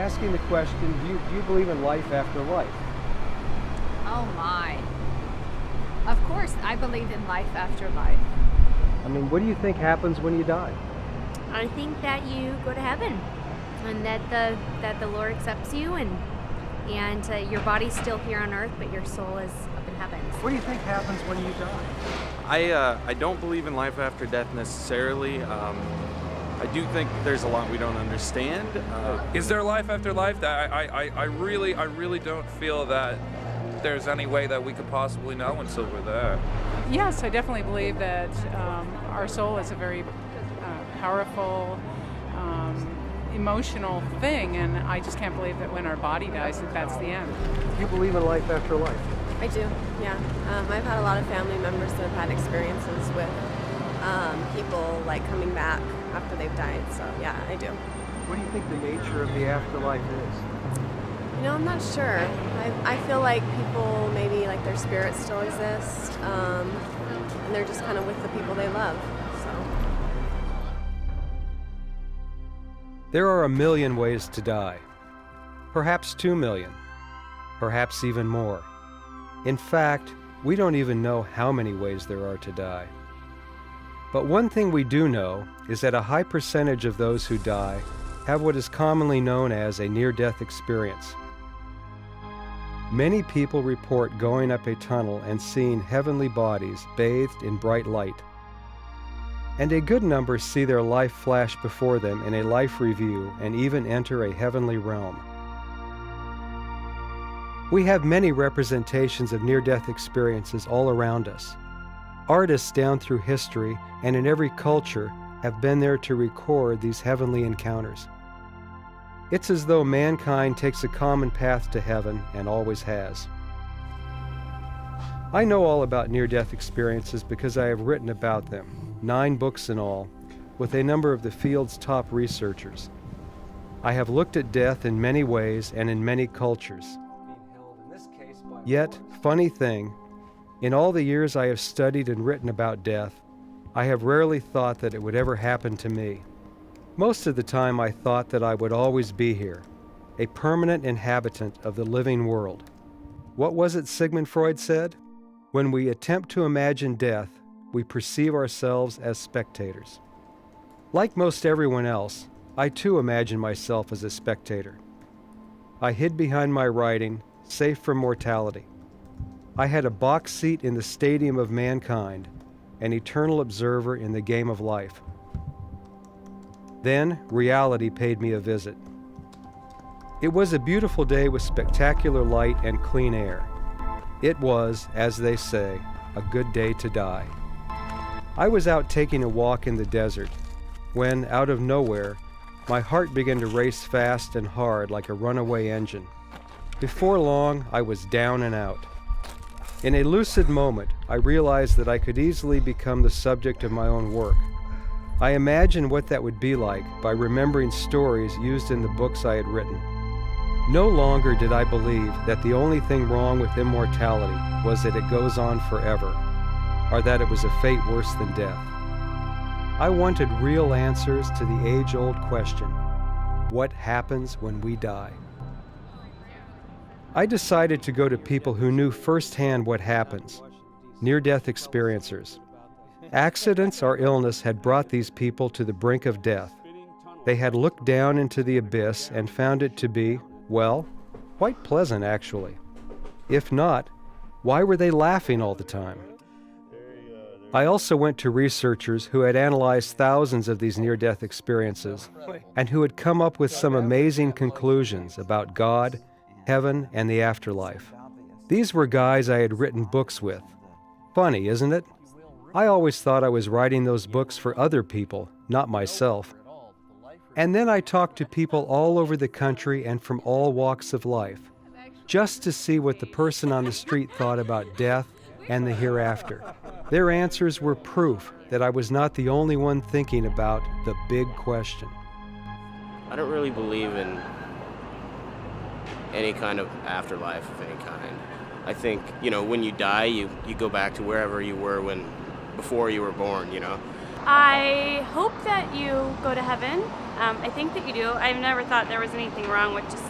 asking the question, do you believe in life after life? Oh my. Of course, I believe in life after life. I mean, what do you think happens when you die? I think that you go to heaven, and that the Lord accepts you, and your body's still here on earth, but your soul is up in heaven. What do you think happens when you die? I don't believe in life after death necessarily. I do think there's a lot we don't understand. Is there life after life? I really don't feel that there's any way that we could possibly know until we're there. Yes, I definitely believe that our soul is a very powerful, emotional thing, and I just can't believe that when our body dies that that's the end. Do you believe in life after life? I do, yeah. I've had a lot of family members that have had experiences with people like coming back after they've died, so yeah, I do. What do you think the nature of the afterlife is? You know, I'm not sure. I feel like people, maybe like their spirits still exist, and they're just kind of with the people they love, so. There are 1 million ways to die. Perhaps 2 million. Perhaps even more. In fact, we don't even know how many ways there are to die. But one thing we do know is that a high percentage of those who die have what is commonly known as a near-death experience. Many people report going up a tunnel and seeing heavenly bodies bathed in bright light. And a good number see their life flash before them in a life review and even enter a heavenly realm. We have many representations of near-death experiences all around us. Artists down through history and in every culture have been there to record these heavenly encounters. It's as though mankind takes a common path to heaven and always has. I know all about near-death experiences because I have written about them, 9 books in all, with a number of the field's top researchers. I have looked at death in many ways and in many cultures. Yet, funny thing, in all the years I have studied and written about death, I have rarely thought that it would ever happen to me. Most of the time I thought that I would always be here, a permanent inhabitant of the living world. What was it Sigmund Freud said? When we attempt to imagine death, we perceive ourselves as spectators. Like most everyone else, I too imagine myself as a spectator. I hid behind my writing, safe from mortality. I had a box seat in the stadium of mankind, an eternal observer in the game of life. Then, reality paid me a visit. It was a beautiful day with spectacular light and clean air. It was, as they say, a good day to die. I was out taking a walk in the desert when, out of nowhere, my heart began to race fast and hard like a runaway engine. Before long, I was down and out. In a lucid moment, I realized that I could easily become the subject of my own work. I imagined what that would be like by remembering stories used in the books I had written. No longer did I believe that the only thing wrong with immortality was that it goes on forever, or that it was a fate worse than death. I wanted real answers to the age-old question, what happens when we die? I decided to go to people who knew firsthand what happens, near-death experiencers. Accidents or illness had brought these people to the brink of death. They had looked down into the abyss and found it to be, well, quite pleasant actually. If not, why were they laughing all the time? I also went to researchers who had analyzed thousands of these near-death experiences and who had come up with some amazing conclusions about God, heaven, and the afterlife. These were guys I had written books with. Funny, isn't it? I always thought I was writing those books for other people, not myself. And then I talked to people all over the country and from all walks of life, just to see what the person on the street thought about death and the hereafter. Their answers were proof that I was not the only one thinking about the big question. I don't really believe in any kind of afterlife of any kind. I think, when you die, you go back to wherever you were before you were born, I hope that you go to heaven. I think that you do. I've never thought there was anything wrong with just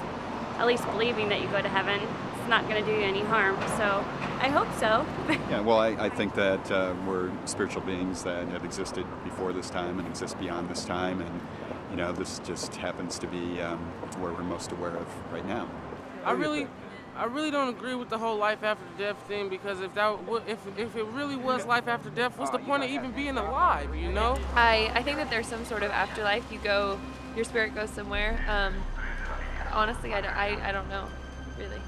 at least believing that you go to heaven. It's not going to do you any harm, so I hope so. Yeah, well, I think that we're spiritual beings that have existed before this time and exist beyond this time, and you know, this just happens to be where we're most aware of right now. I really don't agree with the whole life after death thing, because if it really was life after death, what's the point of even being alive, you know? I think that there's some sort of afterlife. Your spirit goes somewhere. Honestly, I don't know, really.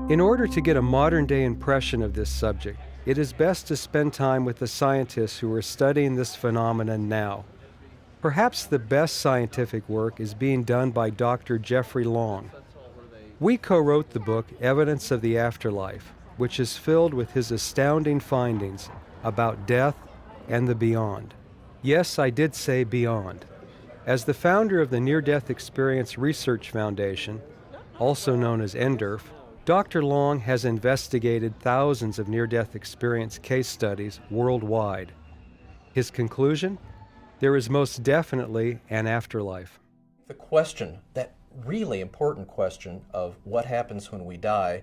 In order to get a modern-day impression of this subject, it is best to spend time with the scientists who are studying this phenomenon now. Perhaps the best scientific work is being done by Dr. Jeffrey Long. We co-wrote the book Evidence of the Afterlife, which is filled with his astounding findings about death and the beyond. Yes, I did say beyond. As the founder of the Near-Death Experience Research Foundation, also known as NDERF, Dr. Long has investigated thousands of near-death experience case studies worldwide. His conclusion? There is most definitely an afterlife. The question, that really important question of what happens when we die,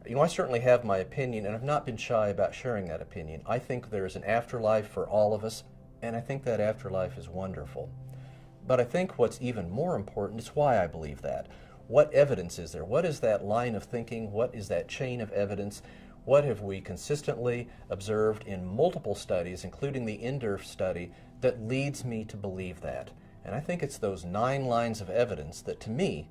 I certainly have my opinion, and I've not been shy about sharing that opinion. I think there is an afterlife for all of us, and I think that afterlife is wonderful. But I think what's even more important is why I believe that. What evidence is there? What is that line of thinking? What is that chain of evidence? What have we consistently observed in multiple studies, including the NDERF study, that leads me to believe that? And I think it's those 9 lines of evidence that, to me,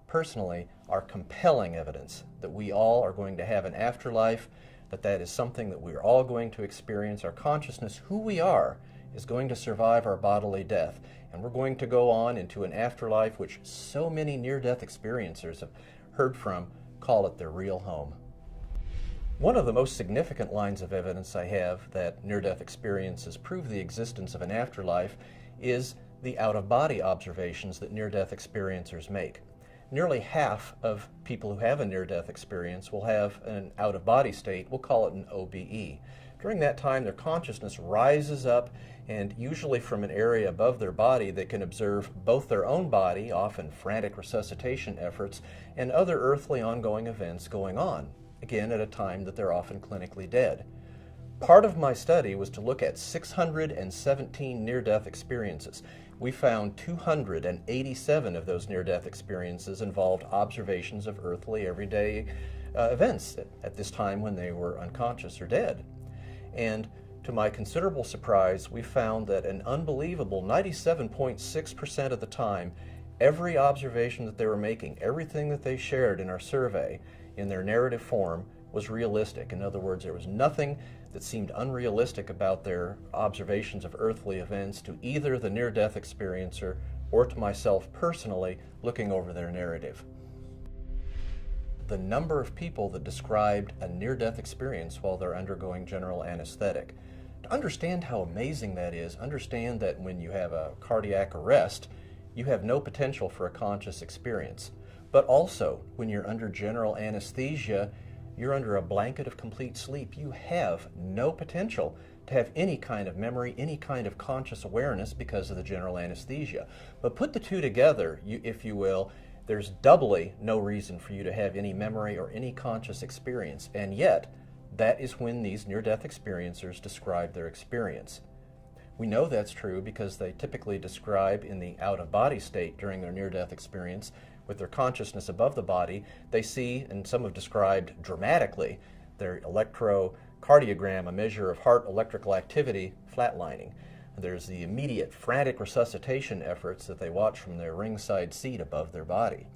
personally, are compelling evidence that we all are going to have an afterlife, that is something that we're all going to experience. Our consciousness, who we are, is going to survive our bodily death. And we're going to go on into an afterlife which so many near-death experiencers have heard from call it their real home. One of the most significant lines of evidence I have that near-death experiences prove the existence of an afterlife is the out-of-body observations that near-death experiencers make. Nearly half of people who have a near-death experience will have an out-of-body state. We'll call it an OBE. During that time, their consciousness rises up, and usually from an area above their body, they can observe both their own body, often frantic resuscitation efforts, and other earthly ongoing events going on, again at a time that they're often clinically dead. Part of my study was to look at 617 near-death experiences. We found 287 of those near-death experiences involved observations of earthly, everyday events at this time when they were unconscious or dead. And to my considerable surprise, we found that an unbelievable 97.6% of the time, every observation that they were making, everything that they shared in our survey in their narrative form was realistic. In other words, there was nothing that seemed unrealistic about their observations of earthly events to either the near-death experiencer or to myself personally looking over their narrative. The number of people that described a near-death experience while they're undergoing general anesthetic. To understand how amazing that is, understand that when you have a cardiac arrest, you have no potential for a conscious experience. But also, when you're under general anesthesia, you're under a blanket of complete sleep. You have no potential to have any kind of memory, any kind of conscious awareness because of the general anesthesia. But put the two together, if you will, there's doubly no reason for you to have any memory or any conscious experience. And yet, that is when these near-death experiencers describe their experience. We know that's true because they typically describe in the out-of-body state during their near-death experience, with their consciousness above the body, they see, and some have described dramatically, their electrocardiogram, a measure of heart electrical activity, flatlining. There's the immediate frantic resuscitation efforts that they watch from their ringside seat above their body.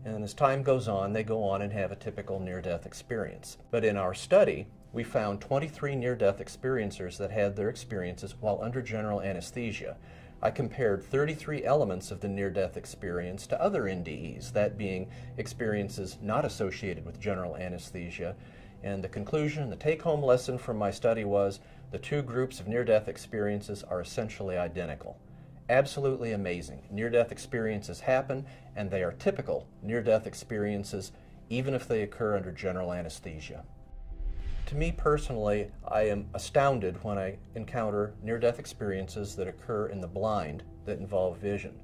And as time goes on, they go on and have a typical near-death experience. But in our study, we found 23 near-death experiencers that had their experiences while under general anesthesia. I compared 33 elements of the near-death experience to other NDEs, that being experiences not associated with general anesthesia, And the conclusion, the take-home lesson from my study was the two groups of near-death experiences are essentially identical. Absolutely amazing. Near-death experiences happen, and they are typical near-death experiences, even if they occur under general anesthesia. To me personally, I am astounded when I encounter near-death experiences that occur in the blind that involve vision,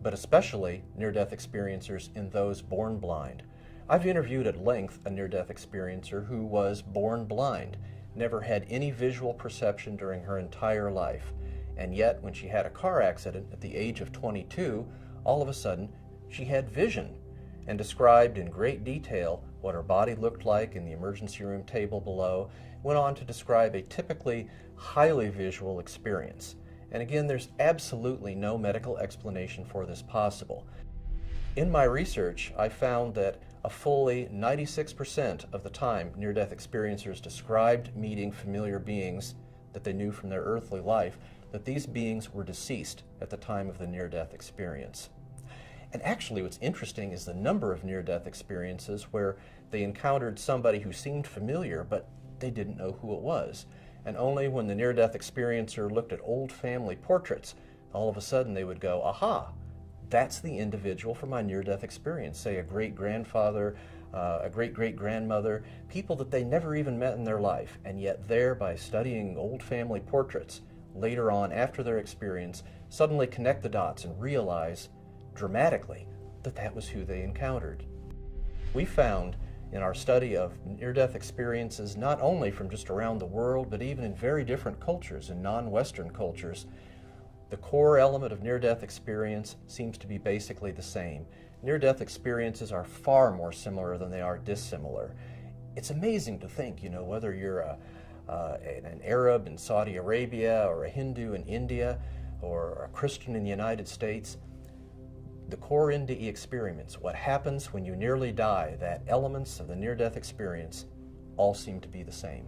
but especially near-death experiencers in those born blind. I've interviewed at length a near-death experiencer who was born blind, never had any visual perception during her entire life, and yet when she had a car accident at the age of 22, all of a sudden she had vision, and described in great detail what her body looked like in the emergency room table below, went on to describe a typically highly visual experience. And again, there's absolutely no medical explanation for this possible. In my research, I found that a fully 96% of the time near-death experiencers described meeting familiar beings that they knew from their earthly life, that these beings were deceased at the time of the near-death experience. And actually what's interesting is the number of near-death experiences where they encountered somebody who seemed familiar, but they didn't know who it was. And only when the near-death experiencer looked at old family portraits, all of a sudden they would go, aha, that's the individual from my near-death experience, say a great-grandfather, a great-great-grandmother, people that they never even met in their life. And yet there, by studying old family portraits, later on after their experience, suddenly connect the dots and realize dramatically that that was who they encountered. We found in our study of near-death experiences, not only from just around the world, but even in very different cultures, in non-Western cultures, the core element of near-death experience seems to be basically the same. Near-death experiences are far more similar than they are dissimilar. It's amazing to think, whether you're an Arab in Saudi Arabia, or a Hindu in India, or a Christian in the United States, the core NDE experience, what happens when you nearly die, that elements of the near-death experience all seem to be the same.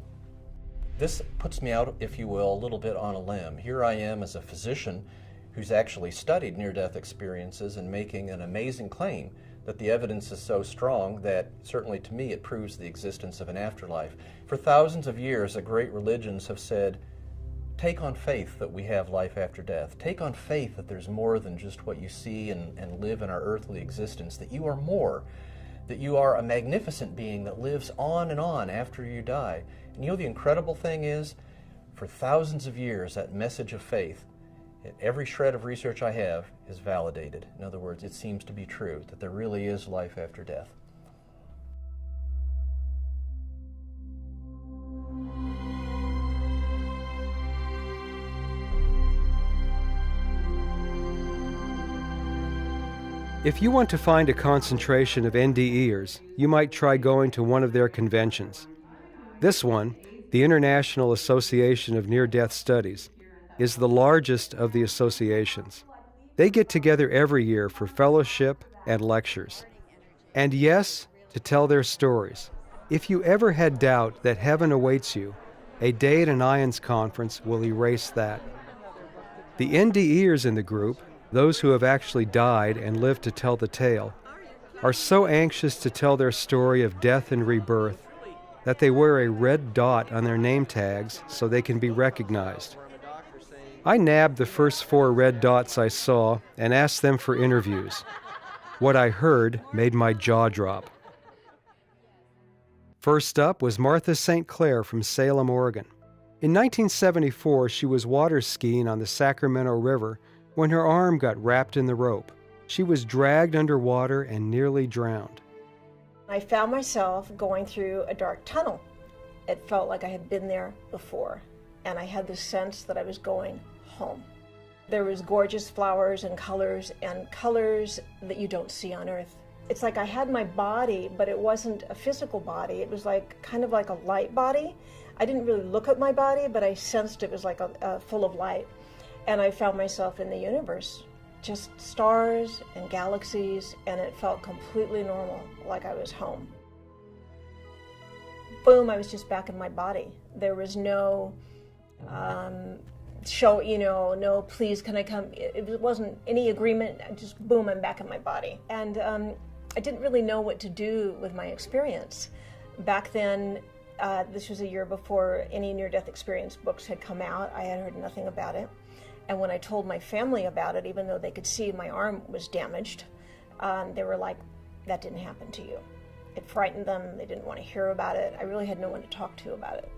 This puts me out, if you will, a little bit on a limb. Here I am as a physician who's actually studied near-death experiences and making an amazing claim that the evidence is so strong that certainly to me it proves the existence of an afterlife. For thousands of years, the great religions have said, take on faith that we have life after death. Take on faith that there's more than just what you see and live in our earthly existence, that you are more, that you are a magnificent being that lives on and on after you die. And the incredible thing is, for thousands of years, that message of faith, every shred of research I have is validated. In other words, it seems to be true, that there really is life after death. If you want to find a concentration of NDEers, you might try going to one of their conventions. This one, the International Association of Near-Death Studies, is the largest of the associations. They get together every year for fellowship and lectures. And yes, to tell their stories. If you ever had doubt that heaven awaits you, a day at an IONS conference will erase that. The NDEers in the group, those who have actually died and lived to tell the tale, are so anxious to tell their story of death and rebirth that they wear a red dot on their name tags so they can be recognized. I nabbed the first 4 red dots I saw and asked them for interviews. What I heard made my jaw drop. First up was Martha St. Clair from Salem, Oregon. In 1974, she was water skiing on the Sacramento River when her arm got wrapped in the rope. She was dragged underwater and nearly drowned. I found myself going through a dark tunnel. It felt like I had been there before, and I had the sense that I was going home. There was gorgeous flowers and colors that you don't see on Earth. It's like I had my body, but it wasn't a physical body. It was like kind of like a light body. I didn't really look at my body, but I sensed it was like full of light. And I found myself in the universe, just stars and galaxies, and it felt completely normal, like I was home. Boom, I was just back in my body. There was no no, please, can I come? It wasn't any agreement, just boom, I'm back in my body. And I didn't really know what to do with my experience. Back then, This was a year before any near-death experience books had come out. I had heard nothing about it. And when I told my family about it, even though they could see my arm was damaged, they were like, that didn't happen to you. It frightened them. They didn't want to hear about it. I really had no one to talk to about it.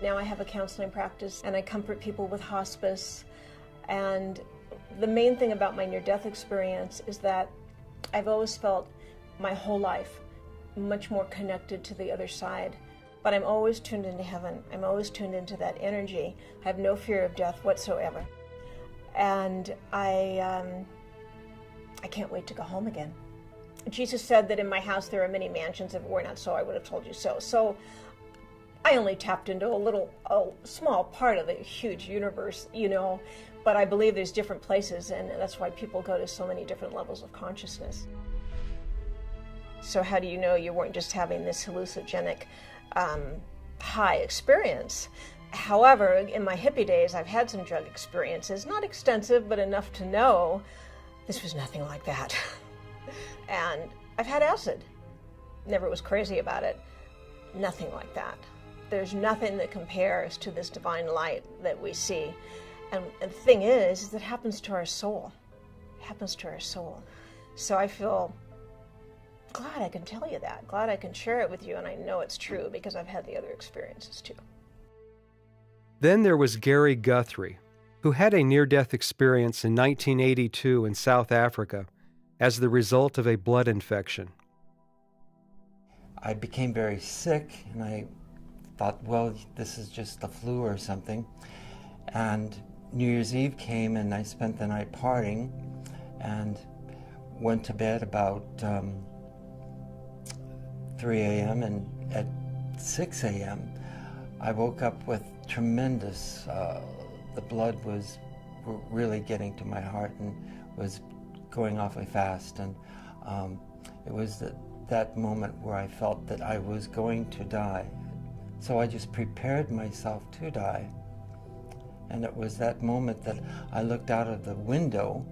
Now I have a counseling practice, and I comfort people with hospice. And the main thing about my near-death experience is that I've always felt my whole life much more connected to the other side. But I'm always tuned into heaven. I'm always tuned into that energy. I have no fear of death whatsoever. And I can't wait to go home again. Jesus said that in my house there are many mansions. If it were not so, I would have told you so. So I only tapped into a small part of the huge universe, you know, but I believe there's different places, and that's why people go to so many different levels of consciousness. So how do you know you weren't just having this hallucinogenic high experience? However, in my hippie days, I've had some drug experiences, not extensive, but enough to know this was nothing like that. And I've had acid. Never was crazy about it. Nothing like that. There's nothing that compares to this divine light that we see. And the thing is it happens to our soul. It happens to our soul. So I feel glad I can tell you that. Glad I can share it with you, and I know it's true because I've had the other experiences too. Then there was Gary Guthrie, who had a near-death experience in 1982 in South Africa as the result of a blood infection. I became very sick, and I thought, well, this is just the flu or something. And New Year's Eve came, and I spent the night partying and went to bed about 3 a.m. and at 6 a.m. I woke up with tremendous, the blood was really getting to my heart and was going awfully fast, and it was that moment where I felt that I was going to die. So I just prepared myself to die. And it was that moment that I looked out of the window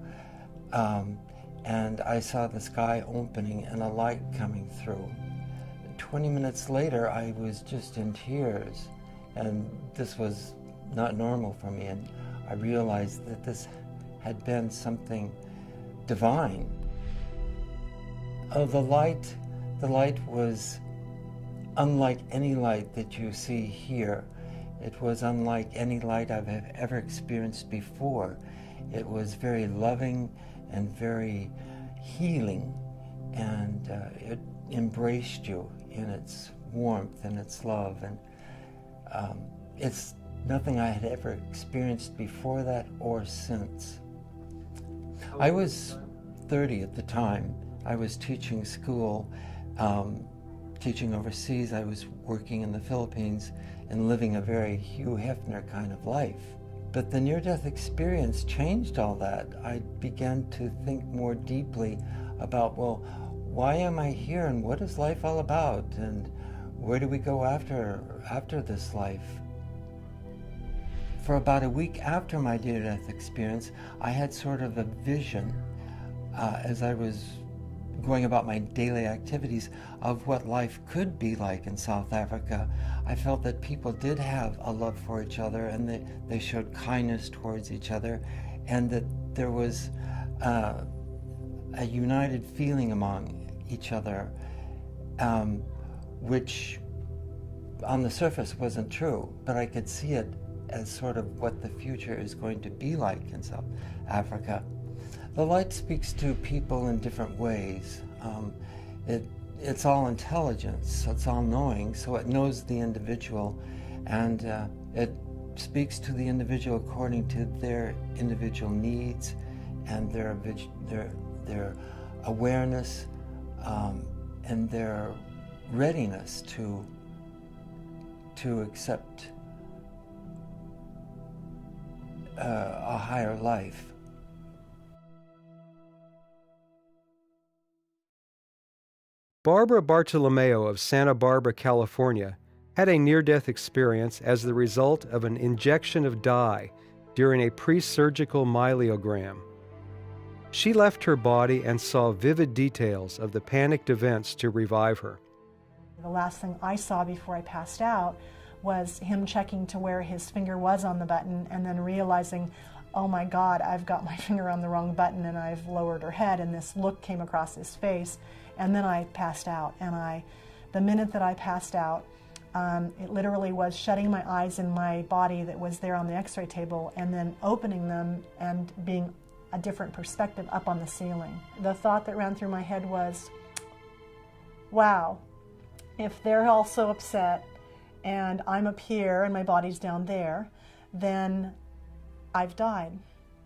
and I saw the sky opening and a light coming through. 20 minutes later, I was just in tears, and this was not normal for me, and I realized that this had been something divine. The light was unlike any light that you see here. It was unlike any light I've ever experienced before. It was very loving and very healing, and it embraced you in its warmth and its love, and it's nothing I had ever experienced before that or since. I was 30 at the time. I was teaching school, teaching overseas. I was working in the Philippines and living a very Hugh Hefner kind of life. But the near-death experience changed all that. I began to think more deeply about, well, why am I here and what is life all about, and where do we go after this life? For about a week after my near-death experience, I had sort of a vision as I was going about my daily activities of what life could be like in South Africa. I felt that people did have a love for each other, and they showed kindness towards each other, and that there was a united feeling among each other, which on the surface wasn't true, but I could see it as sort of what the future is going to be like in South Africa. The light speaks to people in different ways. It's all intelligence, it's all knowing, so it knows the individual, and it speaks to the individual according to their individual needs and their awareness and their readiness to accept a higher life. Barbara Bartolomeo of Santa Barbara, California, had a near-death experience as the result of an injection of dye during a pre-surgical myelogram. She left her body and saw vivid details of the panicked events to revive her. The last thing I saw before I passed out was him checking to where his finger was on the button and then realizing, oh my God, I've got my finger on the wrong button and I've lowered her head, and this look came across his face. And then I passed out, and the minute that I passed out, it literally was shutting my eyes in my body that was there on the x-ray table and then opening them and being a different perspective up on the ceiling. The thought that ran through my head was, wow, if they're all so upset and I'm up here and my body's down there, then I've died.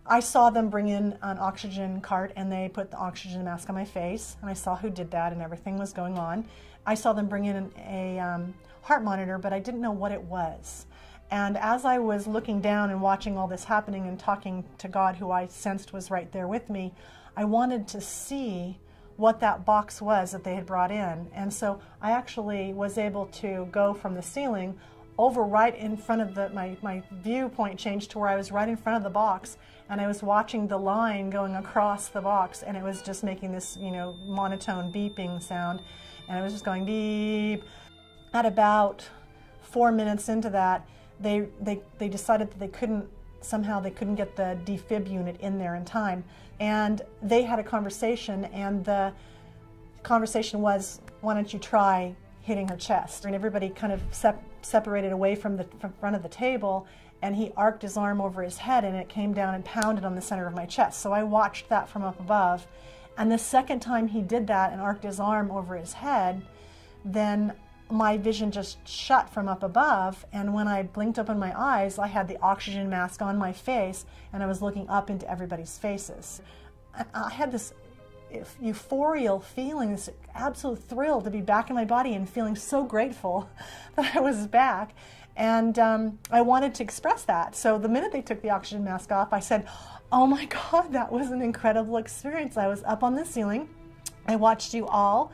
I saw them bring in an oxygen cart and they put the oxygen mask on my face, and I saw who did that and everything was going on. I saw them bring in a heart monitor, but I didn't know what it was. And as I was looking down and watching all this happening and talking to God, who I sensed was right there with me, I wanted to see what that box was that they had brought in. And so I actually was able to go from the ceiling over right in front of my viewpoint changed to where I was right in front of the box, and I was watching the line going across the box, and it was just making this, monotone beeping sound, and it was just going beep. At about 4 minutes into that, they decided that they couldn't get the defib unit in there in time, and they had a conversation, and the conversation was, why don't you try hitting her chest? And everybody kind of separated away from front of the table, and he arced his arm over his head, and it came down and pounded on the center of my chest. So I watched that from up above, and the second time he did that and arced his arm over his head, then my vision just shut from up above, and when I blinked open my eyes, I had the oxygen mask on my face, and I was looking up into everybody's faces. I had this euphorial feeling, this absolute thrill to be back in my body and feeling so grateful that I was back. And I wanted to express that. So the minute they took the oxygen mask off, I said, oh my God, that was an incredible experience. I was up on the ceiling. I watched you all,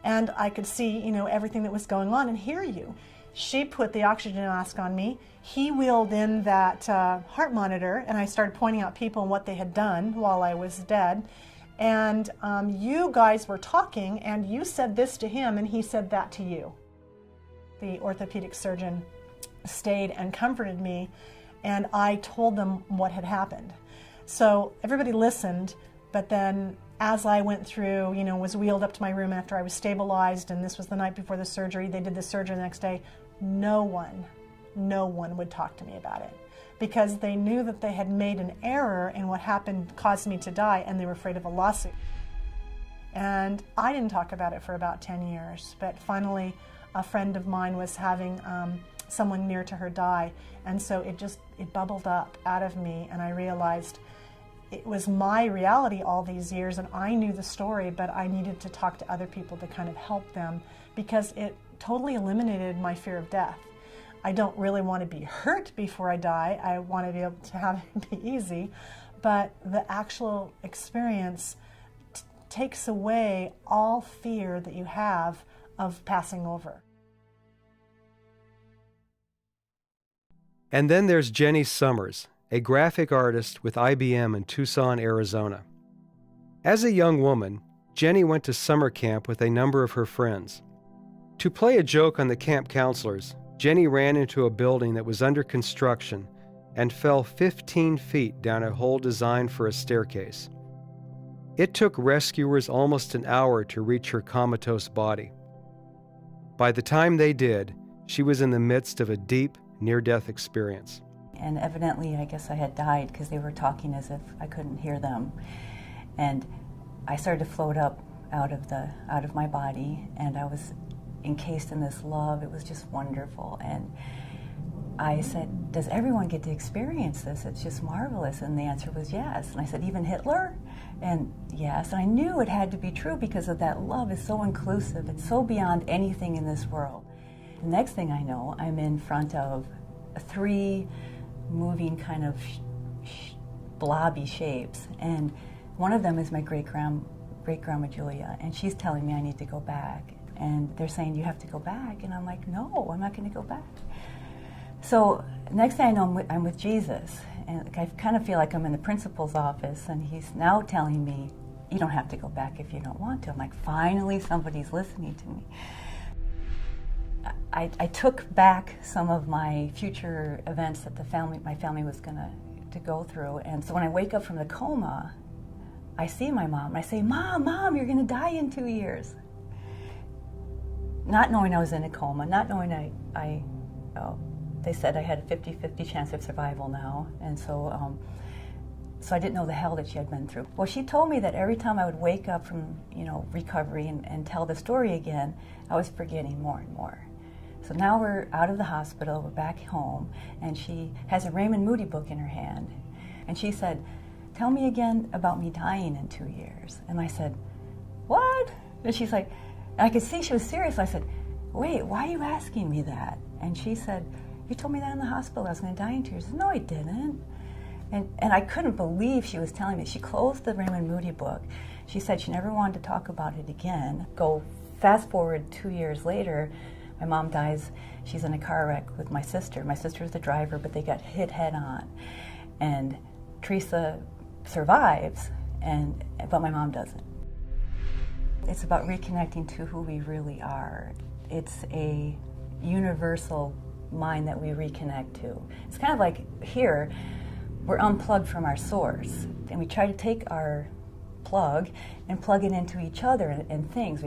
and I could see, everything that was going on and hear you. She put the oxygen mask on me. He wheeled in that heart monitor, and I started pointing out people and what they had done while I was dead. And you guys were talking, and you said this to him, and he said that to you. The orthopedic surgeon stayed and comforted me, and I told them what had happened. So everybody listened, but then as I went through, was wheeled up to my room after I was stabilized, and this was the night before the surgery, they did the surgery the next day, no one would talk to me about it, because they knew that they had made an error and what happened caused me to die, and they were afraid of a lawsuit. And I didn't talk about it for about 10 years, but finally a friend of mine was having someone near to her die, and so it bubbled up out of me, and I realized it was my reality all these years, and I knew the story, but I needed to talk to other people to kind of help them, because it totally eliminated my fear of death. I don't really want to be hurt before I die. I want to be able to have it be easy, but the actual experience takes away all fear that you have of passing over. And then there's Jenny Summers, a graphic artist with IBM in Tucson, Arizona. As a young woman, Jenny went to summer camp with a number of her friends. To play a joke on the camp counselors, Jenny ran into a building that was under construction and fell 15 feet down a hole designed for a staircase. It took rescuers almost an hour to reach her comatose body. By the time they did, she was in the midst of a deep, near-death experience. And evidently, I guess I had died because they were talking as if I couldn't hear them. And I started to float up out of my body, and I was encased in this love. It was just wonderful. And I said, does everyone get to experience this? It's just marvelous. And the answer was yes. And I said, even Hitler? And yes. And I knew it had to be true because of that love is so inclusive. It's so beyond anything in this world. The next thing I know, I'm in front of 3 moving kind of blobby shapes, and one of them is my great-grandma Julia, and she's telling me I need to go back, and they're saying you have to go back, and I'm like, no, I'm not going to go back. So next thing I know, I'm with Jesus, and I kind of feel like I'm in the principal's office, and he's now telling me you don't have to go back if you don't want to. I'm like, finally somebody's listening to me. I took back some of my future events that my family was going to go through. And so when I wake up from the coma, I see my mom, and I say, Mom, you're going to die in 2 years. Not knowing I was in a coma, not knowing they said I had a 50-50 chance of survival now. And so I didn't know the hell that she had been through. Well, she told me that every time I would wake up from, recovery and tell the story again, I was forgetting more and more. So now we're out of the hospital, we're back home, and she has a Raymond Moody book in her hand. And she said, tell me again about me dying in 2 years. And I said, what? And she's like, and I could see she was serious. I said, wait, why are you asking me that? And she said, you told me that in the hospital I was going to die in 2 years. I said, no, I didn't. And I couldn't believe she was telling me. She closed the Raymond Moody book. She said she never wanted to talk about it again. Go fast forward 2 years later, my mom dies. She's in a car wreck with my sister. My sister's the driver, but they got hit head on. And Teresa survives, but my mom doesn't. It's about reconnecting to who we really are. It's a universal mind that we reconnect to. It's kind of like here, we're unplugged from our source, and we try to take our plug and plug it into each other and things.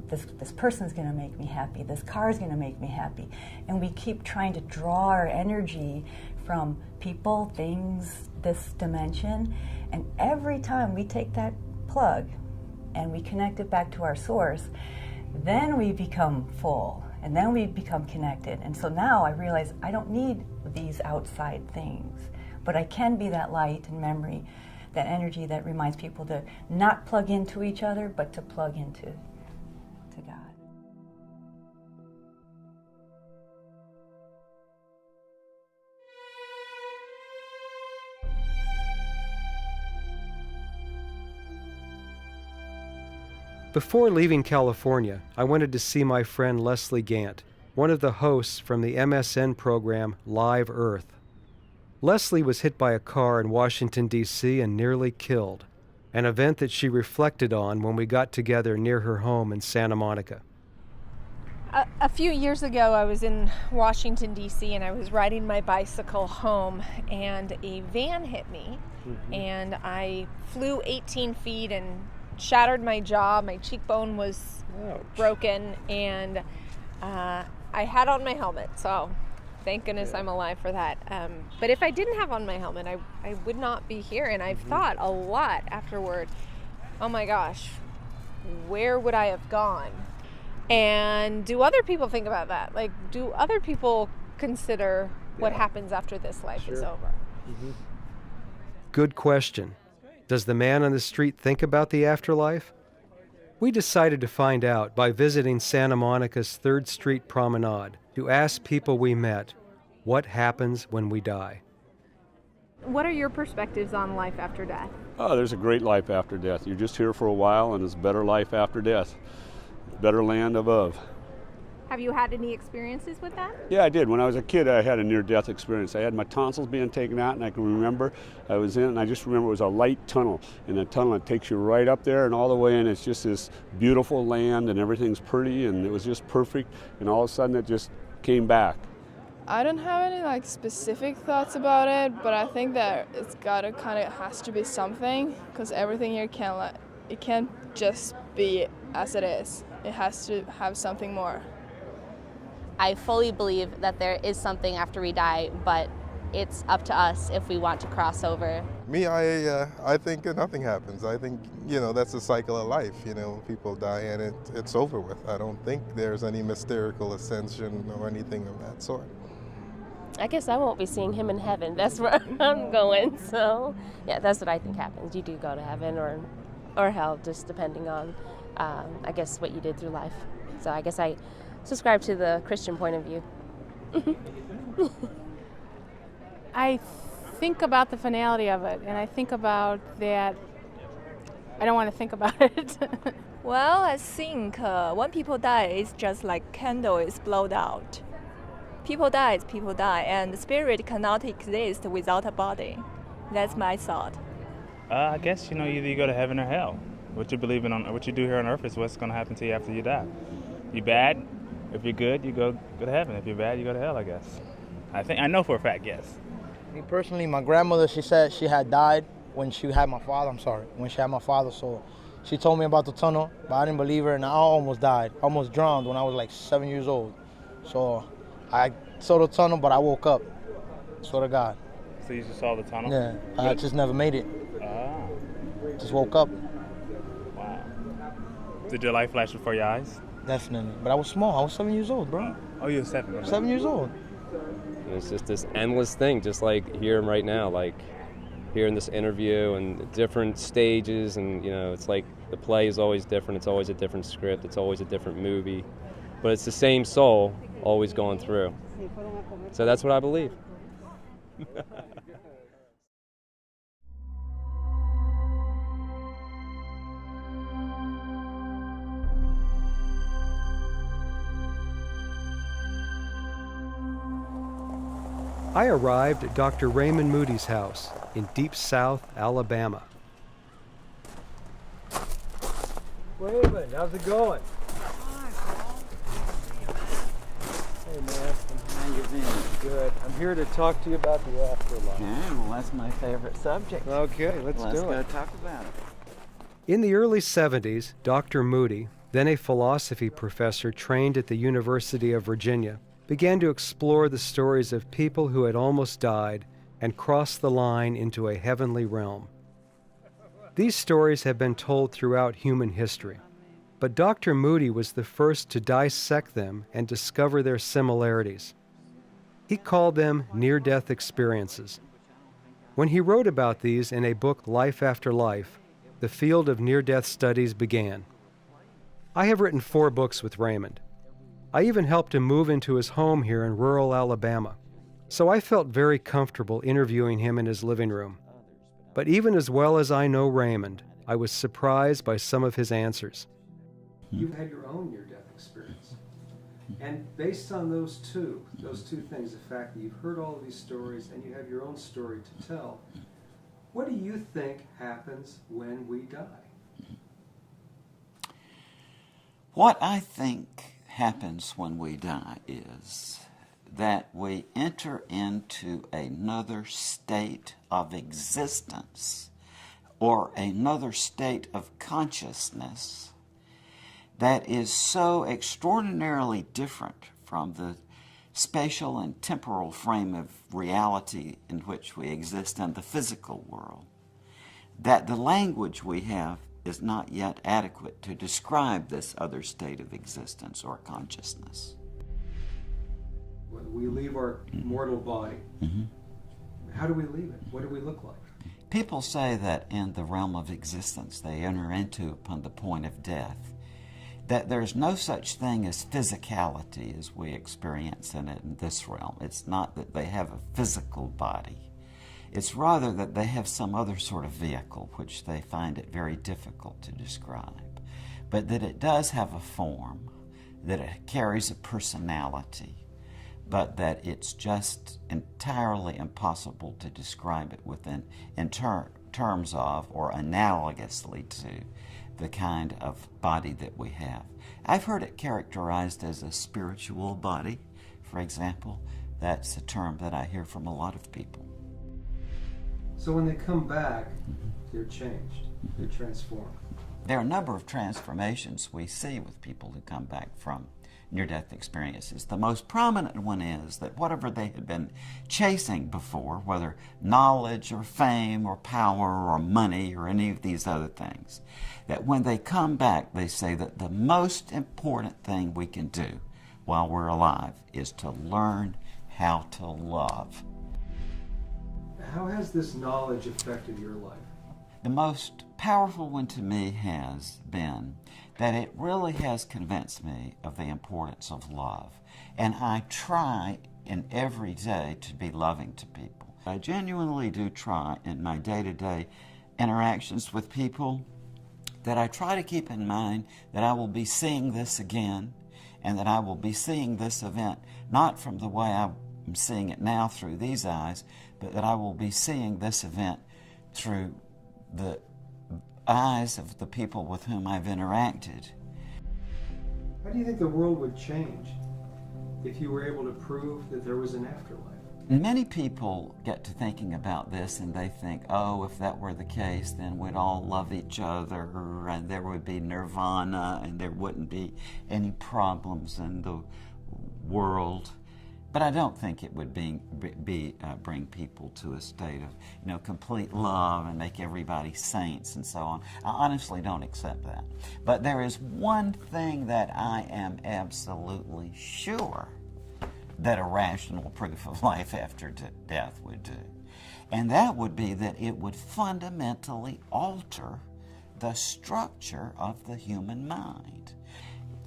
This person's going to make me happy. This car's going to make me happy, and we keep trying to draw our energy from people, things, this dimension. And every time we take that plug and we connect it back to our source, then we become full, and then we become connected. And so now I realize I don't need these outside things, but I can be that light and memory, that energy that reminds people to not plug into each other, but to plug into God. Before leaving California, I wanted to see my friend Leslie Gant, one of the hosts from the MSN program Live Earth. Leslie was hit by a car in Washington, D.C. and nearly killed, an event that she reflected on when we got together near her home in Santa Monica. A few years ago, I was in Washington, D.C., and I was riding my bicycle home, and a van hit me, and I flew 18 feet and shattered my jaw. My cheekbone was broken, and I had on my helmet, so thank goodness I'm alive for that. But if I didn't have on my helmet, I would not be here, and I've thought a lot afterward, oh my gosh, where would I have gone? And do other people think about that? Like, do other people consider what happens after this life is over? Good question. Does the man on the street think about the afterlife? We decided to find out by visiting Santa Monica's 3rd Street Promenade to ask people we met, what happens when we die? What are your perspectives on life after death? Oh, there's a great life after death. You're just here for a while, and it's a better life after death. Better land above. Have you had any experiences with that? Yeah, I did. When I was a kid, I had a near-death experience. I had my tonsils being taken out, and I can remember I was in, and I just remember it was a light tunnel. And the tunnel, it takes you right up there and all the way in. It's just this beautiful land, and everything's pretty, and it was just perfect. And all of a sudden, it just came back. I don't have any specific thoughts about it, but I think that it's gotta has to be something, because everything here can't just be as it is. It has to have something more. I fully believe that there is something after we die, but it's up to us if we want to cross over. Me, I think nothing happens. I think, that's the cycle of life. People die and it's over with. I don't think there's any mystical ascension or anything of that sort. I guess I won't be seeing him in heaven. That's where I'm going. So, yeah, that's what I think happens. You do go to heaven or hell, just depending on, I guess, what you did through life. So I guess I subscribe to the Christian point of view. I think about the finality of it, and I think about that I don't want to think about it. Well, I think when people die, it's just like candle is blown out. People die, and the spirit cannot exist without a body. That's my thought. I guess, either you go to heaven or hell. What you believe in what you do here on earth is what's going to happen to you after you die. You bad, If you're good, you go to heaven. If you're bad, you go to hell, I guess. I know for a fact, yes. Me personally, my grandmother, she said she had died when she had my father. So she told me about the tunnel, but I didn't believe her, and I almost died. I almost drowned when I was like 7 years old. So I saw the tunnel, but I woke up. Swear to God. So you just saw the tunnel? Yeah, I just never made it. Ah. Just woke up. Wow. Did your light flash before your eyes? Definitely. But I was small. I was 7 years old, bro. Oh, you were 7? 7 years old. It's just this endless thing, just like here and right now, like hearing this interview and different stages, and it's like the play is always different. It's always a different script. It's always a different movie, but it's the same soul always going through. So that's what I believe. I arrived at Dr. Raymond Moody's house in Deep South, Alabama. Raymond, how's it going? Hey man, how you been? Good. I'm here to talk to you about the afterlife. Okay, well that's my favorite subject. Okay, let's do it. Let's go talk about it. In the early 70s, Dr. Moody, then a philosophy professor trained at the University of Virginia, began to explore the stories of people who had almost died and crossed the line into a heavenly realm. These stories have been told throughout human history, but Dr. Moody was the first to dissect them and discover their similarities. He called them near-death experiences. When he wrote about these in a book, Life After Life, the field of near-death studies began. I have written 4 books with Raymond. I even helped him move into his home here in rural Alabama, so I felt very comfortable interviewing him in his living room. But even as well as I know Raymond, I was surprised by some of his answers. You've had your own near-death experience. And based on those two things, the fact that you've heard all of these stories and you have your own story to tell, what do you think happens when we die? What I think happens when we die is that we enter into another state of existence or another state of consciousness that is so extraordinarily different from the spatial and temporal frame of reality in which we exist in the physical world, that the language we have is not yet adequate to describe this other state of existence or consciousness. When we leave our mortal body, how do we leave it? What do we look like? People say that in the realm of existence they enter into upon the point of death, that there's no such thing as physicality as we experience in it in this realm. It's not that they have a physical body. It's rather that they have some other sort of vehicle which they find it very difficult to describe, but that it does have a form, that it carries a personality, but that it's just entirely impossible to describe it in terms of or analogously to the kind of body that we have. I've heard it characterized as a spiritual body, for example. That's a term that I hear from a lot of people. So when they come back, they're changed, they're transformed. There are a number of transformations we see with people who come back from near-death experiences. The most prominent one is that whatever they had been chasing before, whether knowledge or fame or power or money or any of these other things, that when they come back, they say that the most important thing we can do while we're alive is to learn how to love. How has this knowledge affected your life? The most powerful one to me has been that it really has convinced me of the importance of love. And I try in every day to be loving to people. I genuinely do try in my day-to-day interactions with people that I try to keep in mind that I will be seeing this again and that I will be seeing this event not from the way I'm seeing it now through these eyes, but that I will be seeing this event through the eyes of the people with whom I've interacted. How do you think the world would change if you were able to prove that there was an afterlife? Many people get to thinking about this and they think, oh, if that were the case, then we'd all love each other and there would be nirvana and there wouldn't be any problems in the world. But I don't think it would bring people to a state of, complete love and make everybody saints and so on. I honestly don't accept that. But there is one thing that I am absolutely sure that a rational proof of life after death would do. And that would be that it would fundamentally alter the structure of the human mind.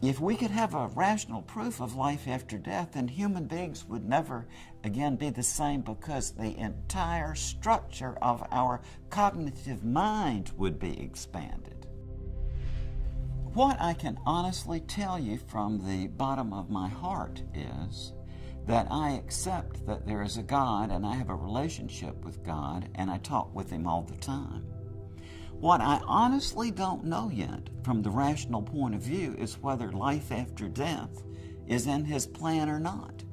If we could have a rational proof of life after death, then human beings would never again be the same, because the entire structure of our cognitive mind would be expanded. What I can honestly tell you from the bottom of my heart is that I accept that there is a God and I have a relationship with God and I talk with Him all the time. What I honestly don't know yet from the rational point of view is whether life after death is in His plan or not.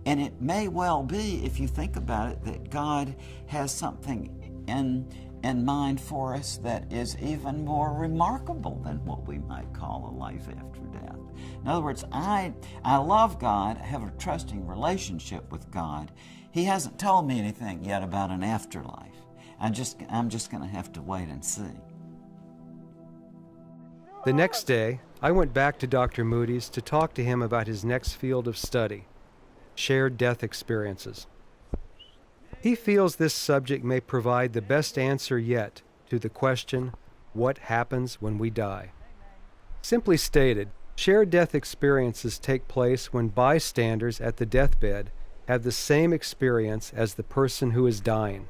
And it may well be, if you think about it, that God has something in mind for us that is even more remarkable than what we might call a life after death. In other words, I love God, I have a trusting relationship with God. He hasn't told me anything yet about an afterlife. I'm just going to have to wait and see. The next day, I went back to Dr. Moody's to talk to him about his next field of study, shared death experiences. He feels this subject may provide the best answer yet to the question, what happens when we die? Simply stated, shared death experiences take place when bystanders at the deathbed have the same experience as the person who is dying.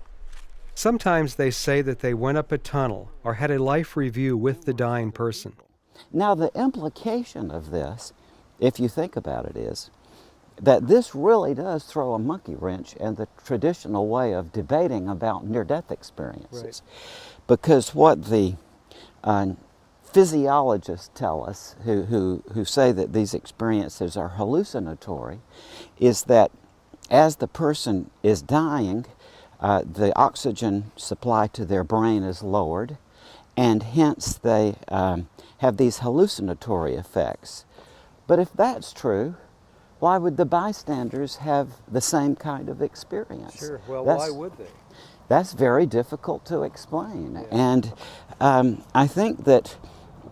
Sometimes they say that they went up a tunnel or had a life review with the dying person. Now, the implication of this, if you think about it, is that this really does throw a monkey wrench in the traditional way of debating about near-death experiences. Right. Because what the physiologists tell us, who say that these experiences are hallucinatory, is that as the person is dying, the oxygen supply to their brain is lowered, and hence they have these hallucinatory effects. But if that's true, why would the bystanders have the same kind of experience? Sure, well, why would they? That's very difficult to explain. Yeah. And I think that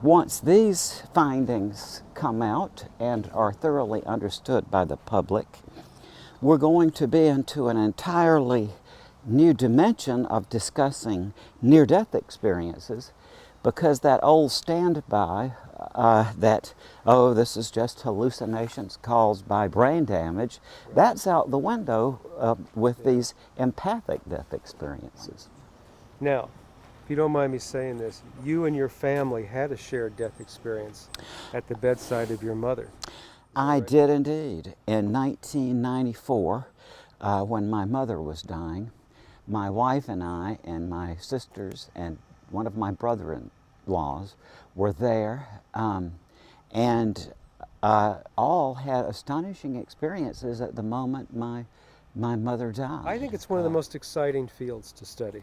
once these findings come out and are thoroughly understood by the public, we're going to be into an entirely new dimension of discussing near-death experiences, because that old standby that, oh, this is just hallucinations caused by brain damage, that's out the window with these empathic death experiences. Now, if you don't mind me saying this, you and your family had a shared death experience at the bedside of your mother. I did indeed. In 1994, when my mother was dying, my wife and I and my sisters and one of my brother-in-laws were there, and all had astonishing experiences at the moment my mother died. I think it's one of the most exciting fields to study.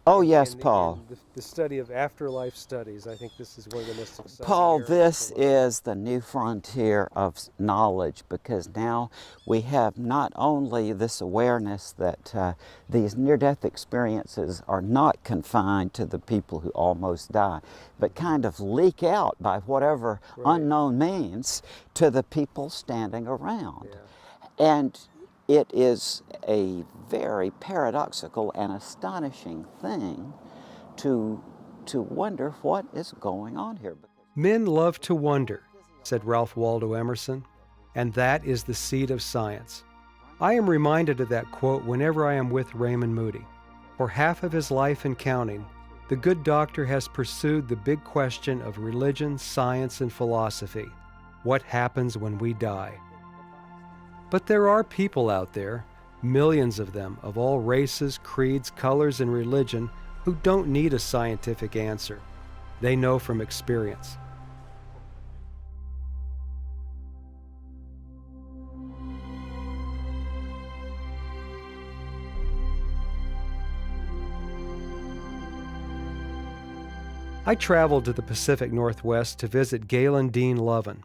Oh yes, Paul. The study of afterlife studies, I think this is one of the most exciting Paul, areas this is the new frontier of knowledge, because now we have not only this awareness that these near-death experiences are not confined to the people who almost die, but kind of leak out by whatever unknown means to the people standing around. Yeah. And it is a very paradoxical and astonishing thing to wonder what is going on here. Men love to wonder, said Ralph Waldo Emerson, and that is the seed of science. I am reminded of that quote whenever I am with Raymond Moody. For half of his life and counting, the good doctor has pursued the big question of religion, science, and philosophy. What happens when we die? But there are people out there, millions of them, of all races, creeds, colors, and religion, who don't need a scientific answer. They know from experience. I traveled to the Pacific Northwest to visit Galen Dean Lovin.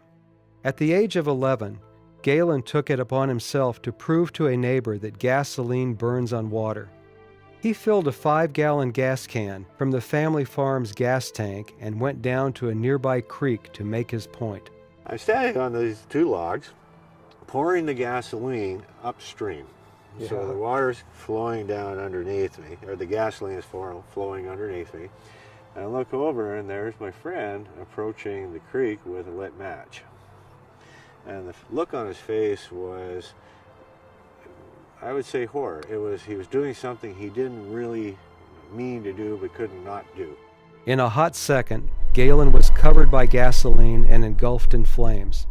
At the age of 11, Galen took it upon himself to prove to a neighbor that gasoline burns on water. He filled a 5-gallon gas can from the family farm's gas tank and went down to a nearby creek to make his point. I'm standing on these 2 logs, pouring the gasoline upstream. Yeah. So the water's flowing down underneath me, or the gasoline is flowing underneath me. And I look over and there's my friend approaching the creek with a lit match. And the look on his face was, I would say, horror. He was doing something he didn't really mean to do but couldn't not do. In a hot second, Galen was covered by gasoline and engulfed in flames.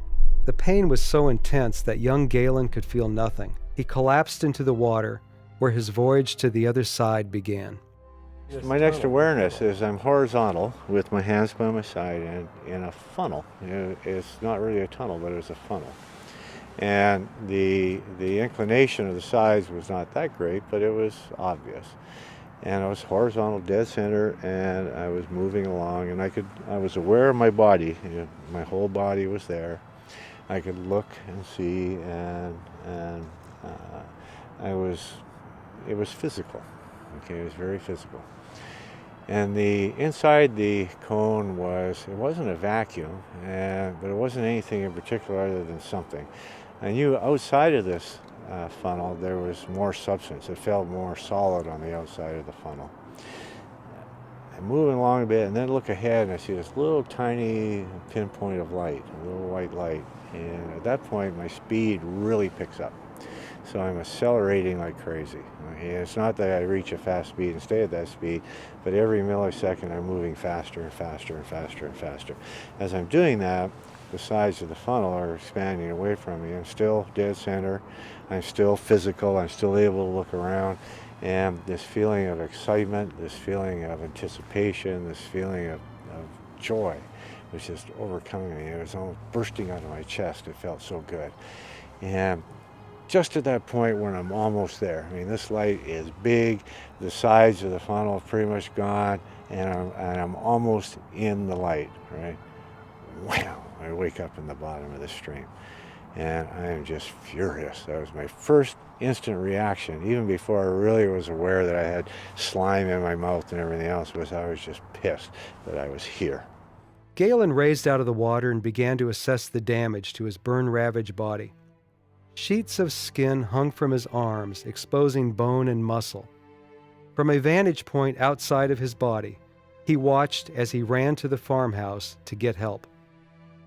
The pain was so intense that young Galen could feel nothing. He collapsed into the water, where his voyage to the other side began. My next awareness is I'm horizontal with my hands by my side and in a funnel. It's not really a tunnel, but it's a funnel. And the inclination of the sides was not that great, but it was obvious. And I was horizontal, dead center, and I was moving along, and I was aware of my body. My whole body was there. I could look and see, and it was physical. Okay, it was very physical. And inside the cone it wasn't a vacuum, but it wasn't anything in particular other than something. I knew outside of this funnel there was more substance. It felt more solid on the outside of the funnel. I'm moving along a bit and then look ahead and I see this little tiny pinpoint of light, a little white light. And at that point my speed really picks up. So I'm accelerating like crazy. Okay? It's not that I reach a fast speed and stay at that speed, but every millisecond I'm moving faster and faster and faster and faster. As I'm doing that, the sides of the funnel are expanding away from me. I'm still dead center. I'm still physical. I'm still able to look around. And this feeling of excitement, this feeling of anticipation, this feeling of joy was just overcoming me. It was almost bursting out of my chest. It felt so good. And just at that point when I'm almost there, I mean, this light is big, the sides of the funnel are pretty much gone, and I'm almost in the light, right? Wow, I wake up in the bottom of the stream, and I am just furious. That was my first instant reaction, even before I really was aware that I had slime in my mouth and everything else, was I was just pissed that I was here. Galen raised out of the water and began to assess the damage to his burn-ravaged body. Sheets of skin hung from his arms, exposing bone and muscle. From a vantage point outside of his body, he watched as he ran to the farmhouse to get help.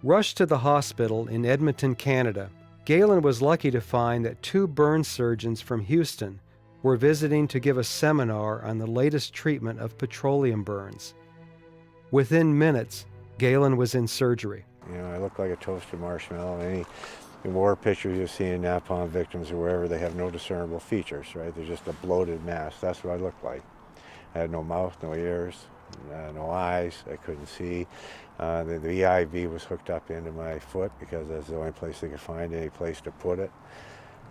Rushed to the hospital in Edmonton, Canada, Galen was lucky to find that 2 burn surgeons from Houston were visiting to give a seminar on the latest treatment of petroleum burns. Within minutes, Galen was in surgery. You know, I look like a toasted marshmallow. Any war pictures you see in napalm victims or wherever, they have no discernible features, right? They're just a bloated mass. That's what I looked like. I had no mouth, no ears, no eyes. I couldn't see. The IV was hooked up into my foot because that's the only place they could find any place to put it.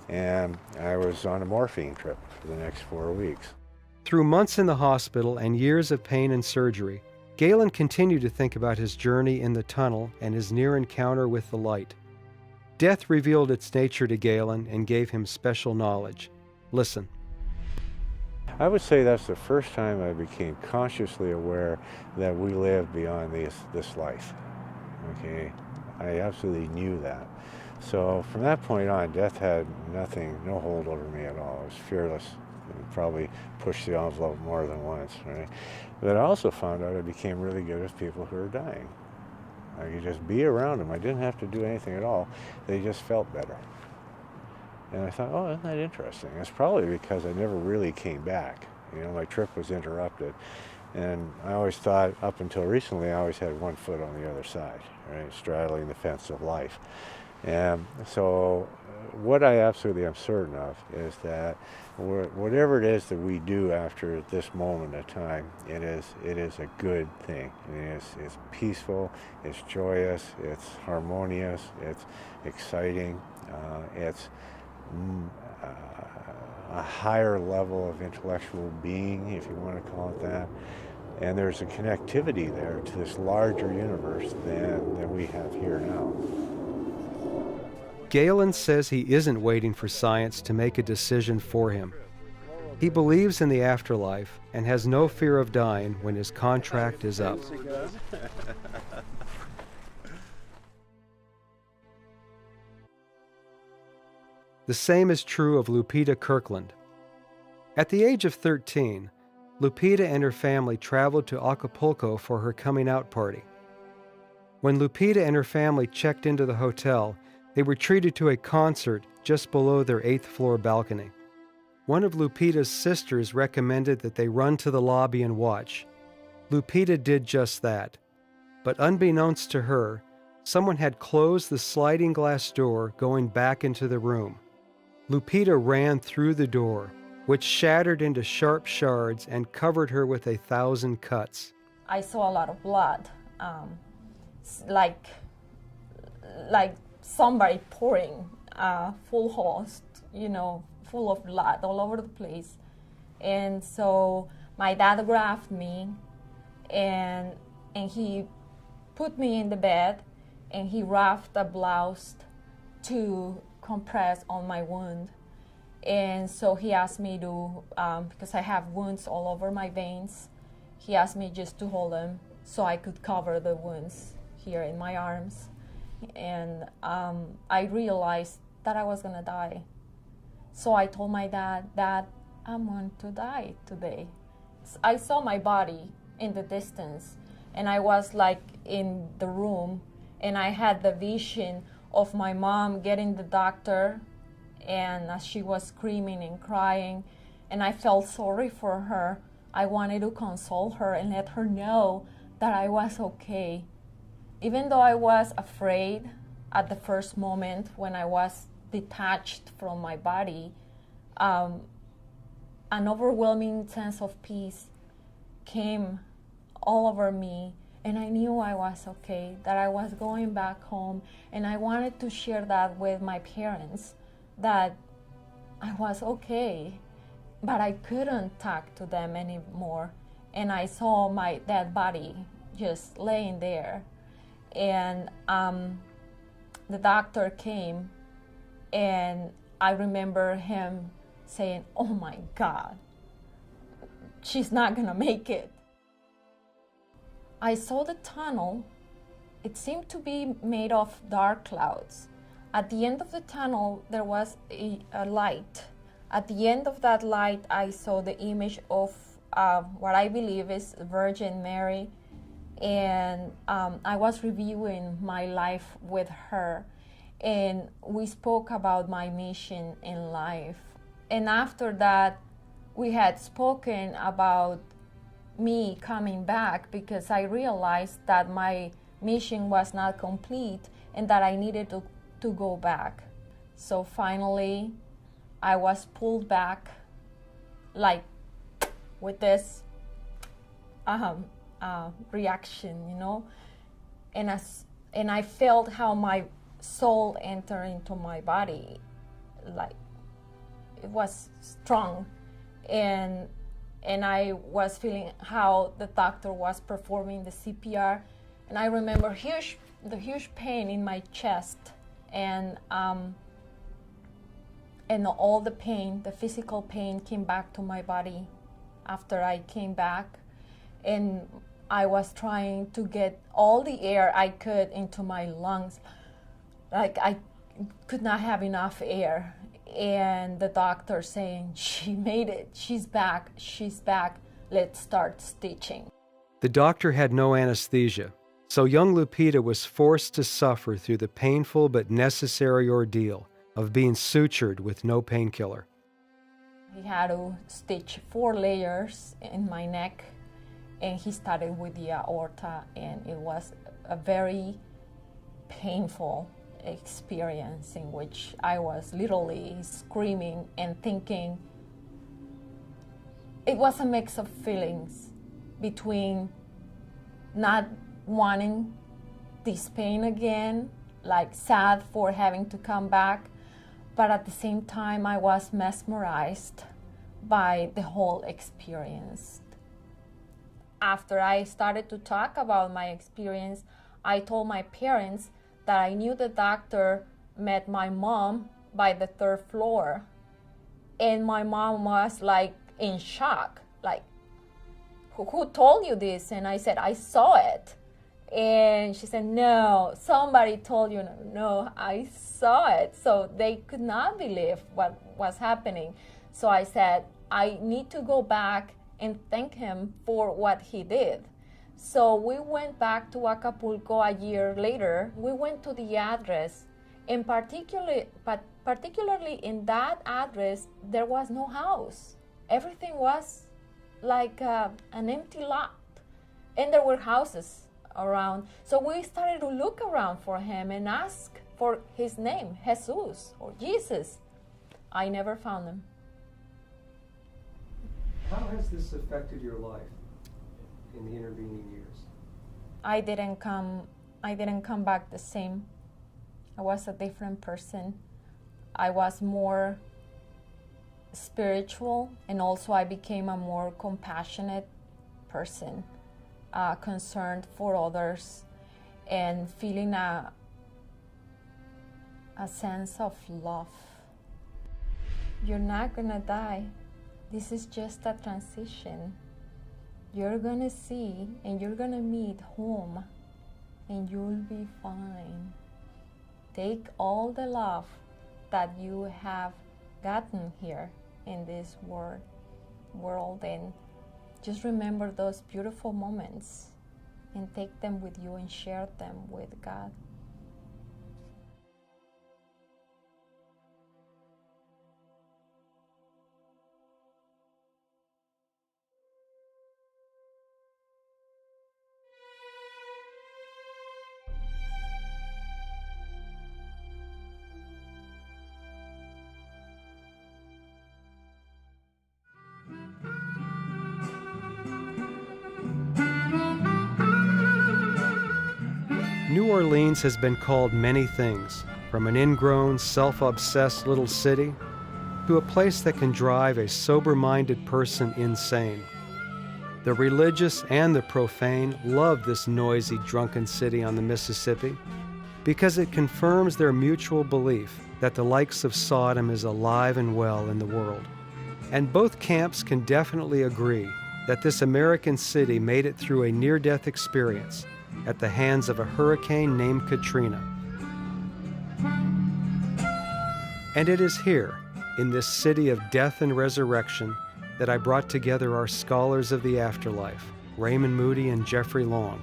And I was on a morphine trip for the next 4 weeks. Through months in the hospital and years of pain and surgery, Galen continued to think about his journey in the tunnel and his near encounter with the light. Death revealed its nature to Galen and gave him special knowledge. Listen. I would say that's the first time I became consciously aware that we live beyond this life. Okay, I absolutely knew that. So from that point on, death had no hold over me at all. I was fearless. I probably pushed the envelope more than once, right? But I also found out I became really good with people who are dying. I could just be around them. I didn't have to do anything at all. They just felt better. And I thought, oh, isn't that interesting? It's probably because I never really came back. You know, my trip was interrupted. And I always thought, up until recently, I always had one foot on the other side, right, straddling the fence of life. And so what I absolutely am certain of is that whatever it is that we do after this moment of time, it is a good thing. It's peaceful, it's joyous, it's harmonious, it's exciting, it's a higher level of intellectual being, if you want to call it that. And there's a connectivity there to this larger universe than we have here now. Galen says he isn't waiting for science to make a decision for him. He believes in the afterlife and has no fear of dying when his contract is up. The same is true of Lupita Kirkland. At the age of 13, Lupita and her family traveled to Acapulco for her coming out party. When Lupita and her family checked into the hotel, they were treated to a concert just below their 8th floor balcony. One of Lupita's sisters recommended that they run to the lobby and watch. Lupita did just that. But unbeknownst to her, someone had closed the sliding glass door going back into the room. Lupita ran through the door, which shattered into sharp shards and covered her with 1,000 cuts. I saw a lot of blood, like somebody pouring full hose, full of blood all over the place. And so my dad grabbed me and he put me in the bed and he wrapped a blouse to compress on my wound. And so he asked me to, because I have wounds all over my veins, he asked me just to hold them so I could cover the wounds here in my arms. And I realized that I was gonna die. So I told my dad, Dad, I'm going to die today. I saw my body in the distance and I was like in the room and I had the vision of my mom getting the doctor and as she was screaming and crying and I felt sorry for her. I wanted to console her and let her know that I was okay. Even though I was afraid at the first moment when I was detached from my body, an overwhelming sense of peace came all over me, and I knew I was okay, that I was going back home, and I wanted to share that with my parents, that I was okay, but I couldn't talk to them anymore, and I saw my dead body just laying there, and the doctor came, and I remember him saying, oh my God, she's not gonna make it. I saw the tunnel. It seemed to be made of dark clouds. At the end of the tunnel, there was a light. At the end of that light, I saw the image of what I believe is Virgin Mary, and I was reviewing my life with her, and we spoke about my mission in life. And after that, we had spoken about me coming back because I realized that my mission was not complete and that I needed to go back. So finally, I was pulled back, like with this reaction, and I felt how my soul entered into my body, like it was strong, and I was feeling how the doctor was performing the CPR, and I remember the huge pain in my chest, and all the pain, the physical pain, came back to my body after I came back, and I was trying to get all the air I could into my lungs, like I could not have enough air. And the doctor saying, she made it, she's back, let's start stitching. The doctor had no anesthesia, so young Lupita was forced to suffer through the painful but necessary ordeal of being sutured with no painkiller. He had to stitch 4 layers in my neck, and he started with the aorta, and it was a very painful experience in which I was literally screaming and thinking. It was a mix of feelings between not wanting this pain again, like sad for having to come back, but at the same time I was mesmerized by the whole experience. after I started to talk about my experience, I told my parents that I knew the doctor met my mom by the 3rd floor. And my mom was like in shock, like, who told you this? And I said, I saw it. And she said, no, somebody told you. No, I saw it. So they could not believe what was happening. So I said, I need to go back and thank him for what he did. So we went back to Acapulco a year later. We went to the address, and particularly in that address, there was no house. Everything was like an empty lot, and there were houses around. So we started to look around for him and ask for his name, Jesus or Jesus. I never found him. How has this affected your life in the intervening years? I didn't come back the same. I was a different person. I was more spiritual, and also I became a more compassionate person, concerned for others, and feeling a sense of love. You're not gonna die. This is just a transition. You're gonna see and you're gonna meet home, and you'll be fine. Take all the love that you have gotten here in this world, and just remember those beautiful moments and take them with you and share them with God. New Orleans has been called many things, from an ingrown, self-obsessed little city to a place that can drive a sober-minded person insane. The religious and the profane love this noisy, drunken city on the Mississippi because it confirms their mutual belief that the likes of Sodom is alive and well in the world. And both camps can definitely agree that this American city made it through a near-death experience at the hands of a hurricane named Katrina. And it is here, in this city of death and resurrection, that I brought together our scholars of the afterlife, Raymond Moody and Jeffrey Long,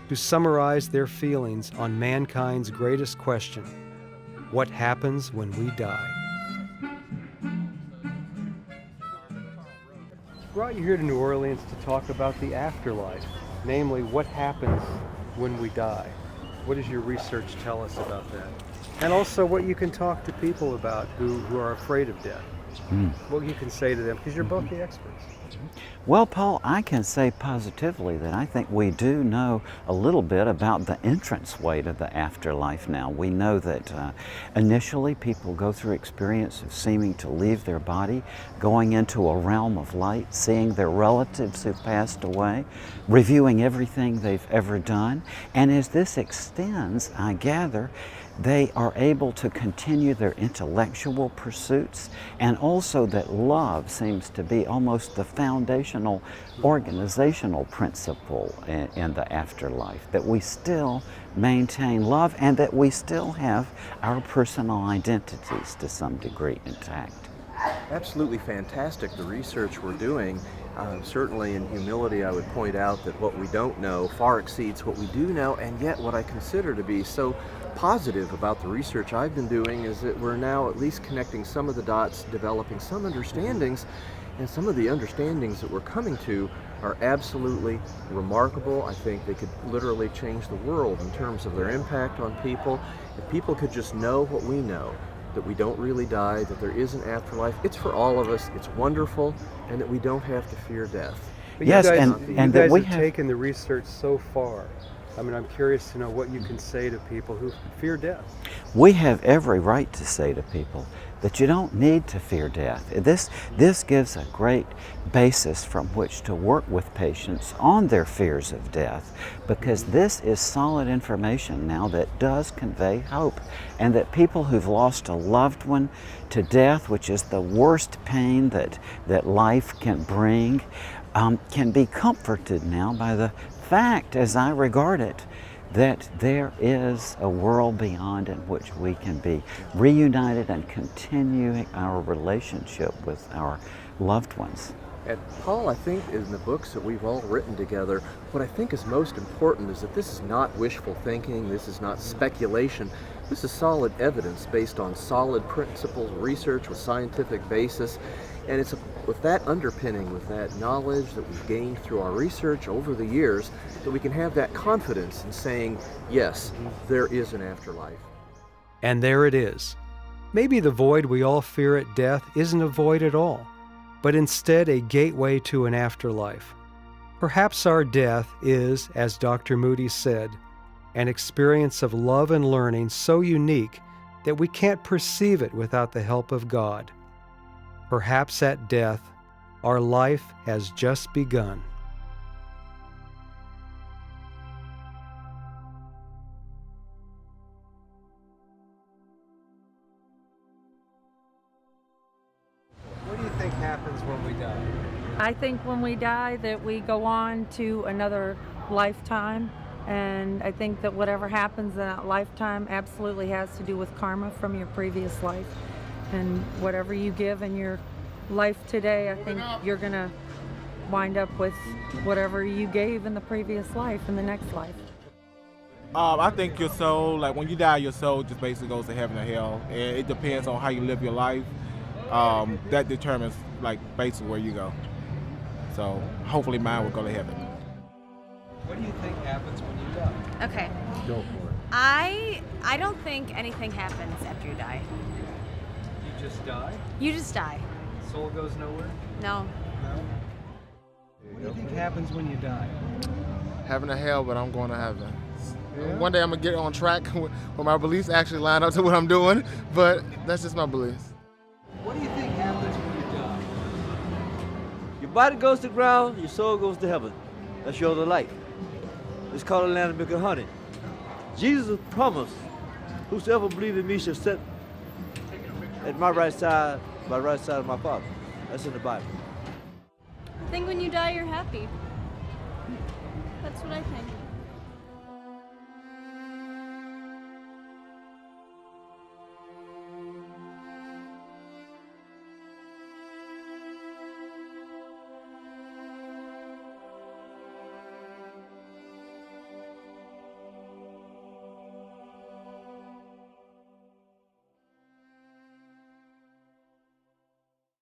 to summarize their feelings on mankind's greatest question: what happens when we die? Brought you here to New Orleans to talk about the afterlife, namely what happens when we die. What does your research tell us about that? And also what you can talk to people about who are afraid of death. What you can say to them, because you're both the experts. Well, Paul, I can say positively that I think we do know a little bit about the entranceway to the afterlife now. We know that initially people go through experience of seeming to leave their body, going into a realm of light, seeing their relatives who passed away, reviewing everything they've ever done. And as this extends, I gather, they are able to continue their intellectual pursuits, and also that love seems to be almost the foundational organizational principle in the afterlife, that we still maintain love and that we still have our personal identities to some degree intact. Absolutely fantastic, the research we're doing. Certainly in humility I would point out that what we don't know far exceeds what we do know, and yet what I consider to be so positive about the research I've been doing is that we're now at least connecting some of the dots, developing some understandings, and some of the understandings that we're coming to are absolutely remarkable. I think they could literally change the world in terms of their impact on people. If people could just know what we know, that we don't really die, that there is an afterlife, it's for all of us, it's wonderful, and that we don't have to fear death. But yes, you and guys that we have taken the research so far. I mean, I'm curious to know what you can say to people who fear death. We have every right to say to people that you don't need to fear death. This gives a great basis from which to work with patients on their fears of death, because this is solid information now that does convey hope, and that people who've lost a loved one to death, which is the worst pain that life can bring, can be comforted now by the fact, as I regard it, that there is a world beyond in which we can be reunited and continuing our relationship with our loved ones. And Paul, I think in the books that we've all written together, what I think is most important is that this is not wishful thinking, this is not speculation, this is solid evidence based on solid principles, research with scientific basis, and it's with that underpinning, with that knowledge that we've gained through our research over the years, that we can have that confidence in saying, yes, there is an afterlife. And there it is. Maybe the void we all fear at death isn't a void at all, but instead a gateway to an afterlife. Perhaps our death is, as Dr. Moody said, an experience of love and learning so unique that we can't perceive it without the help of God. Perhaps at death, our life has just begun. What do you think happens when we die? I think when we die that we go on to another lifetime, and I think that whatever happens in that lifetime absolutely has to do with karma from your previous life. And whatever you give in your life today, I think you're going to wind up with whatever you gave in the previous life in the next life. I think your soul, like when you die, your soul just basically goes to heaven or hell. And it depends on how you live your life. That determines like basically where you go. So hopefully mine will go to heaven. What do you think happens when you die? Okay. Go for it. I don't think anything happens after you die. You just die? You just die. Soul goes nowhere? No. No? What do you think happens when you die? Heaven or hell, but I'm going to heaven. Yeah? One day I'm going to get on track where my beliefs actually line up to what I'm doing, but that's just my beliefs. What do you think happens when you die? Your body goes to the ground, your soul goes to heaven. That's your other life. It's called the land of milk and honey. Jesus promised, whosoever believes in me shall sit at my right side, by the right side of my Father. That's in the Bible. I think when you die, you're happy. That's what I think.